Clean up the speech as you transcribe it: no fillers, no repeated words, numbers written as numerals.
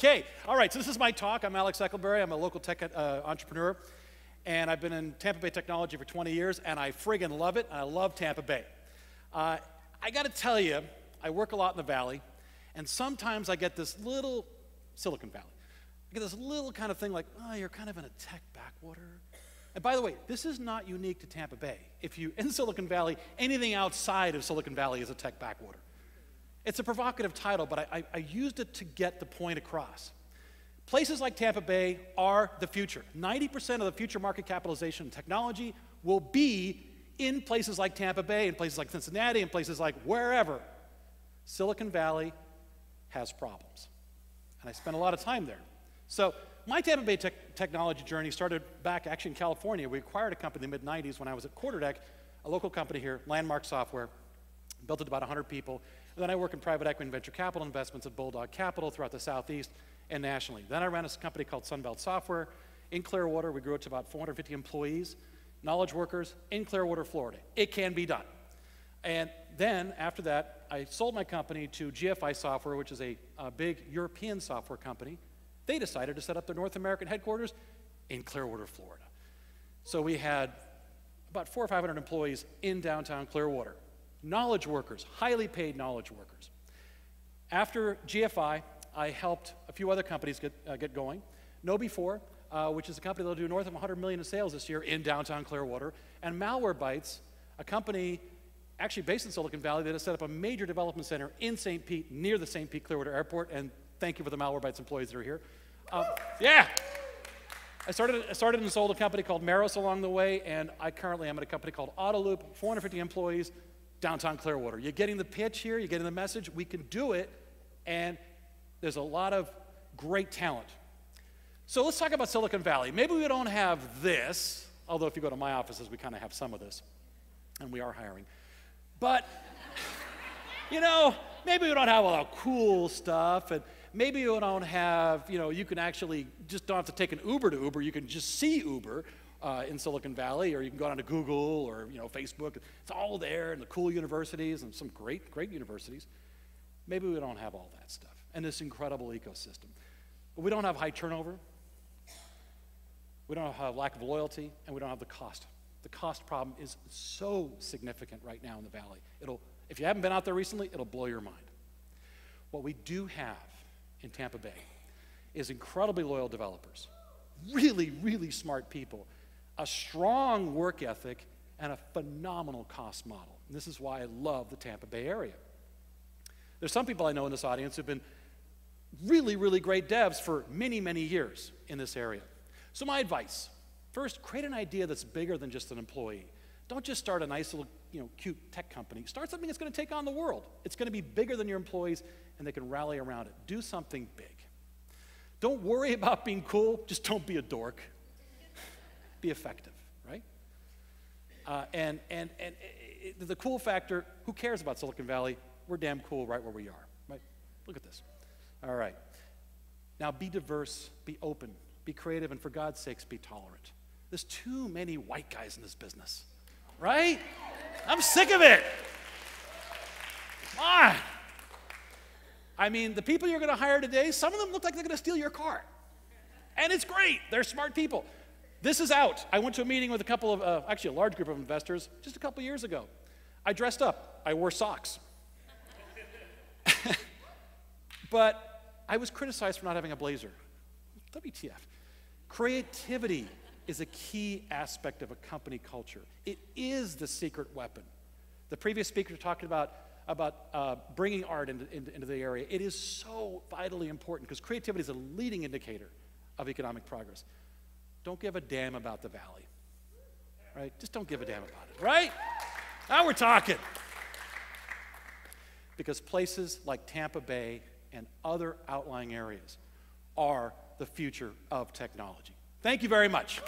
Okay, all right, so this is my talk. I'm Alex Eckelberry. I'm a local tech entrepreneur, and I've been in Tampa Bay technology for 20 years, and I friggin' love it. I love Tampa Bay. I got to tell you, I work a lot in the Valley, and sometimes I get this little, Silicon Valley, I get this little kind of thing like, oh, you're kind of in a tech backwater. And by the way, this is not unique to Tampa Bay. If you, in Silicon Valley, anything outside of Silicon Valley is a tech backwater. It's a provocative title, but I used it to get the point across. Places like Tampa Bay are the future. 90% of the future market capitalization in technology will be in places like Tampa Bay, in places like Cincinnati, in places like wherever. Silicon Valley has problems. And I spent a lot of time there. So my Tampa Bay technology journey started back actually in California. We acquired a company in the mid-90s when I was at Quarterdeck, a local company here, Landmark Software. Built it to about 100 people. And then I work in private equity and venture capital investments at Bulldog Capital throughout the Southeast and nationally. Then I ran a company called Sunbelt Software in Clearwater. We grew it to about 450 employees, knowledge workers in Clearwater, Florida. It can be done. And then after that, I sold my company to GFI Software, which is a big European software company. They decided to set up their North American headquarters in Clearwater, Florida. So we had about 400 or 500 employees in downtown Clearwater. Knowledge workers, highly paid knowledge workers. After GFI, I helped a few other companies get going. KnowBe4, which is a company that'll do north of 100 million in sales this year in downtown Clearwater, and Malwarebytes, a company actually based in Silicon Valley that has set up a major development center in St. Pete, near the St. Pete Clearwater Airport, and thank you for the Malwarebytes employees that are here. Yeah. I started and sold a company called Maros along the way, and I currently am at a company called Autoloop, 450 employees, downtown Clearwater. You're getting the pitch here, you're getting the message, we can do it, and there's a lot of great talent. So let's talk about Silicon Valley. Maybe we don't have this, although if you go to my offices, we kind of have some of this, and we are hiring. But, you know, maybe we don't have all the cool stuff, and maybe we don't have, you know, you can actually just don't have to take an Uber to Uber, you can just see Uber. In Silicon Valley, or you can go down to Google or Facebook. It's all there, and the cool universities and some great universities. Maybe we don't have all that stuff and this incredible ecosystem. But we don't have high turnover. We don't have lack of loyalty, and we don't have the cost. The cost problem is so significant right now in the Valley. If you haven't been out there recently, it'll blow your mind. What we do have in Tampa Bay is incredibly loyal developers, really smart people, a strong work ethic, and a phenomenal cost model. And this is why I love the Tampa Bay area. There's some people I know in this audience who've been really great devs for many years in this area. So my advice, first, create an idea that's bigger than just an employee. Don't just start a nice little, cute tech company. Start something that's going to take on the world. It's going to be bigger than your employees, and they can rally around it. Do something big. Don't worry about being cool. Just don't be a dork. Be effective, right? And the cool factor, who cares about Silicon Valley? We're damn cool right where we are, right? Look at this. All right. Now be diverse, be open, be creative, and for God's sakes, be tolerant. There's too many white guys in this business, right? I'm sick of it. Come on. I mean, the people you're going to hire today, some of them look like they're going to steal your car. And it's great. They're smart people. This is out. I went to a meeting with a couple of, actually a large group of investors just a couple years ago. I dressed up. I wore socks. But I was criticized for not having a blazer. WTF. Creativity is a key aspect of a company culture. It is the secret weapon. The previous speaker talked about bringing art into the area. It is so vitally important because creativity is a leading indicator of economic progress. Don't give a damn about the Valley, right? Just don't give a damn about it, right? Now we're talking. Because places like Tampa Bay and other outlying areas are the future of technology. Thank you very much.